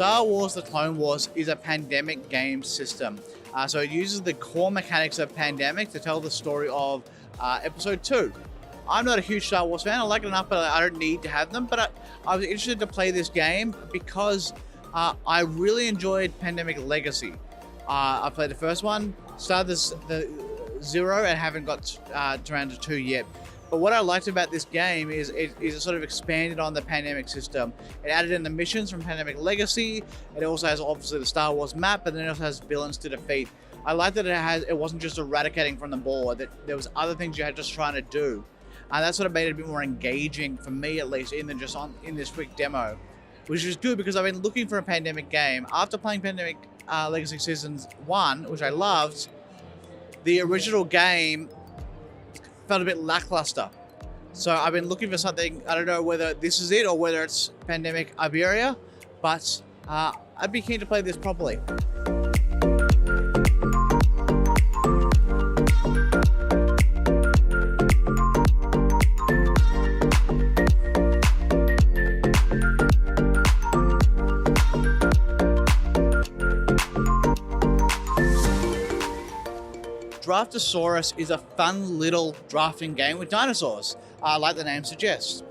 Star Wars The Clone Wars is a pandemic game system. So it uses the core mechanics of Pandemic to tell the story of Episode 2. I'm not a huge Star Wars fan. I like it enough, but I don't need to have them. But I was interested to play this game because I really enjoyed Pandemic Legacy. I played the first one, started the 0, and haven't got around to 2 yet. But what I liked about this game is it sort of expanded on the Pandemic system. It added in the missions from Pandemic Legacy. It also has obviously the Star Wars map, but then it also has villains to defeat. I like that it wasn't just eradicating from the board, that there was other things you had just trying to do. And that sort of made it a bit more engaging for me, at least, in this quick demo, which is good because I've been looking for a Pandemic game. After playing Pandemic Legacy Seasons 1, which I loved, the original game felt a bit lackluster. So I've been looking for something. I don't know whether this is it or whether it's Pandemic Iberia, but I'd be keen to play this properly. Draftosaurus is a fun little drafting game with dinosaurs, like the name suggests.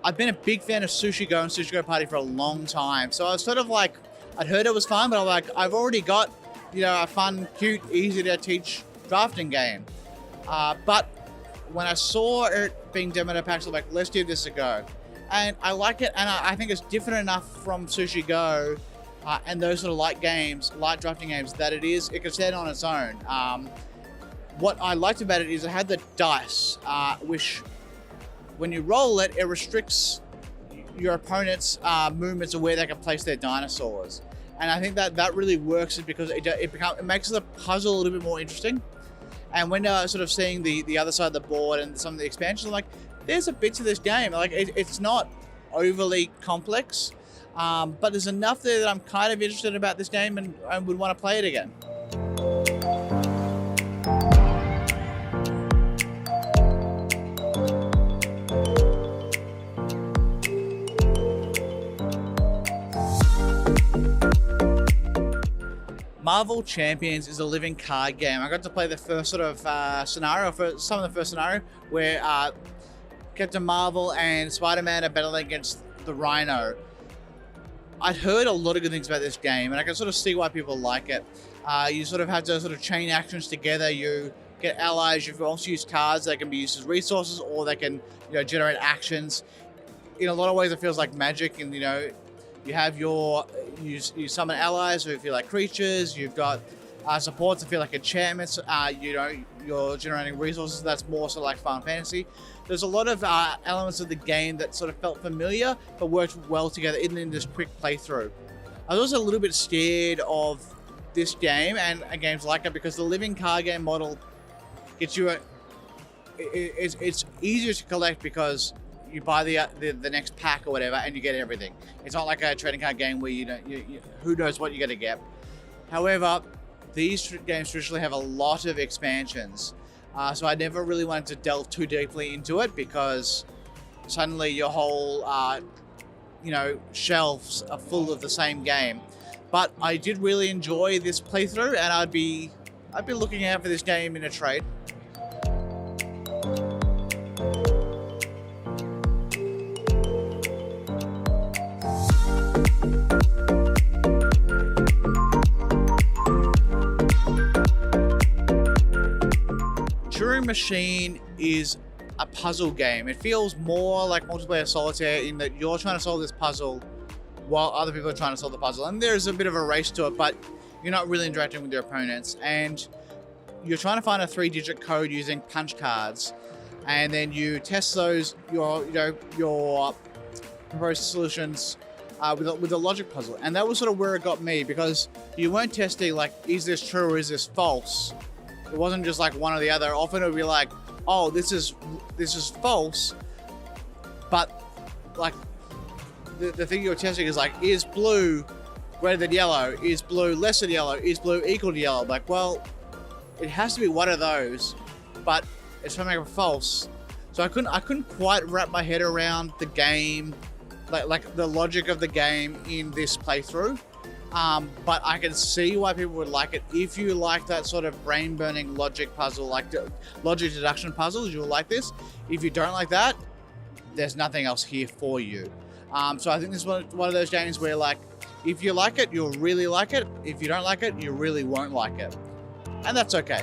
I've been a big fan of Sushi Go and Sushi Go Party for a long time, so I was sort of like, I'd heard it was fun, but I'm like, I've already got, a fun, cute, easy to teach drafting game. But when I saw it being demoed at PAX, I was like, let's give this a go. And I like it, and I think it's different enough from Sushi Go and those sort of light drafting games, that it can stand on its own. What I liked about it is it had the dice, which when you roll it, it restricts your opponent's movements of where they can place their dinosaurs. And I think that really works because it makes the puzzle a little bit more interesting. And when sort of seeing the other side of the board and some of the expansions, I'm like, there's a bit to this game. Like it's not overly complex, but there's enough there that I'm kind of interested about this game and would want to play it again. Marvel Champions is a living card game. I got to play the first sort of scenario, for some of the first scenario, where Captain Marvel and Spider-Man are battling against the Rhino. I'd heard a lot of good things about this game, and I can sort of see why people like it. You sort of have to sort of chain actions together. You get allies. You can also use cards that can be used as resources, or they can generate actions. In a lot of ways, it feels like Magic, and you have you summon allies who feel like creatures. You've got supports that feel like enchantments. You're generating resources. That's more sort of like Final Fantasy. There's a lot of elements of the game that sort of felt familiar, but worked well together in this quick playthrough. I was also a little bit scared of this game and games like it because the living card game model gets you it's easier to collect because you buy the next pack or whatever and you get everything. It's not like a trading card game where you who knows what you're going to get. However, these games traditionally have a lot of expansions, so I never really wanted to delve too deeply into it because suddenly your whole shelves are full of the same game. But I did really enjoy this playthrough, and I'd be looking out for this game in a trade. Turing Machine is a puzzle game. It feels more like multiplayer solitaire in that you're trying to solve this puzzle while other people are trying to solve the puzzle. And there's a bit of a race to it, but you're not really interacting with your opponents. And you're trying to find a 3-digit code using punch cards. And then you test those, your proposed solutions with a logic puzzle. And that was sort of where it got me, because you weren't testing like, is this true or is this false? It wasn't just like one or the other. Often it would be like, oh, this is false, but like the thing you're testing is like, is blue greater than yellow? Is blue less than yellow? Is blue equal to yellow? Like, well, it has to be one of those, but it's trying to make it false. So I couldn't quite wrap my head around the game like the logic of the game in this playthrough. But I can see why people would like it. If you like that sort of brain-burning logic puzzle, like logic deduction puzzles, you'll like this. If you don't like that, there's nothing else here for you. So I think this is one of those games where, like, if you like it, you'll really like it. If you don't like it, you really won't like it. And that's okay.